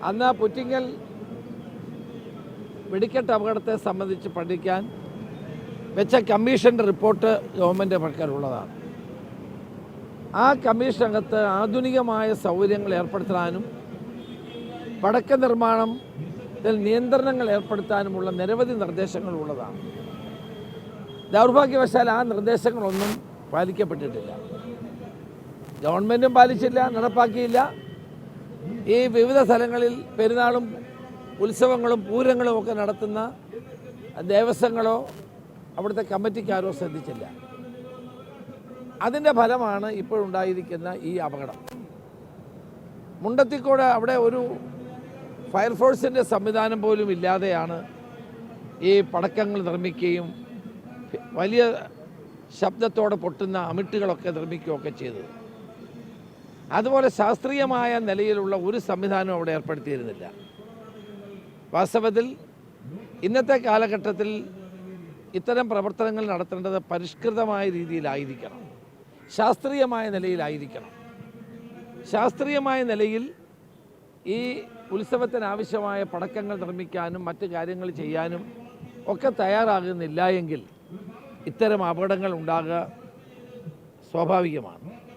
അന്ന് പുറ്റിങ്ങൽ വെടിക്കെട്ട് അപകടത്തെ സംബന്ധിച്ച് പഠിക്കാൻ വെച്ച കമ്മീഷൻ്റെ റിപ്പോർട്ട് ഗവൺമെൻറ് പക്കലുള്ളതാണ്. ആ കമ്മീഷനകത്ത് ആധുനികമായ സൗകര്യങ്ങൾ ഏർപ്പെടുത്താനും പടക്ക നിർമ്മാണത്തിൽ നിയന്ത്രണങ്ങൾ ഏർപ്പെടുത്താനുമുള്ള നിരവധി നിർദ്ദേശങ്ങൾ ഉള്ളതാണ്. ദൗർഭാഗ്യവശാൽ ആ നിർദ്ദേശങ്ങളൊന്നും പാലിക്കപ്പെട്ടിട്ടില്ല. ഗവൺമെൻറ്റും പാലിച്ചില്ല, നടപ്പാക്കിയില്ല. ഈ വിവിധ സ്ഥലങ്ങളിൽ പെരുന്നാളും ഉത്സവങ്ങളും പൂരങ്ങളും ഒക്കെ നടത്തുന്ന ദേവസ്വങ്ങളോ അവിടുത്തെ കമ്മിറ്റിക്കാരോ ശ്രദ്ധിച്ചില്ല. അതിൻ്റെ ഫലമാണ് ഇപ്പോഴുണ്ടായിരിക്കുന്ന ഈ അപകടം. മുണ്ടത്തിക്കോട് അവിടെ ഒരു ഫയർഫോഴ്സിൻ്റെ സംവിധാനം പോലും ഇല്ലാതെയാണ് ഈ പടക്കങ്ങൾ നിർമ്മിക്കുകയും വലിയ ശബ്ദത്തോടെ പൊട്ടുന്ന അമിട്ടുകളൊക്കെ നിർമ്മിക്കുകയൊക്കെ ചെയ്തത്. അതുപോലെ ശാസ്ത്രീയമായ നിലയിലുള്ള ഒരു സംവിധാനവും അവിടെ ഏർപ്പെടുത്തിയിരുന്നില്ല. വാസ്തവത്തിൽ ഇന്നത്തെ കാലഘട്ടത്തിൽ ഇത്തരം പ്രവർത്തനങ്ങൾ നടത്തേണ്ടത് പരിഷ്കൃതമായ രീതിയിലായിരിക്കണം, ശാസ്ത്രീയമായ നിലയിലായിരിക്കണം. ശാസ്ത്രീയമായ നിലയിൽ ഈ ഉത്സവത്തിനാവശ്യമായ പടക്കങ്ങൾ നിർമ്മിക്കാനും മറ്റു കാര്യങ്ങൾ ചെയ്യാനും ഒക്കെ തയ്യാറാകുന്നില്ല എങ്കിൽ ഇത്തരം അപകടങ്ങൾ ഉണ്ടാകുക സ്വാഭാവികമാണ്.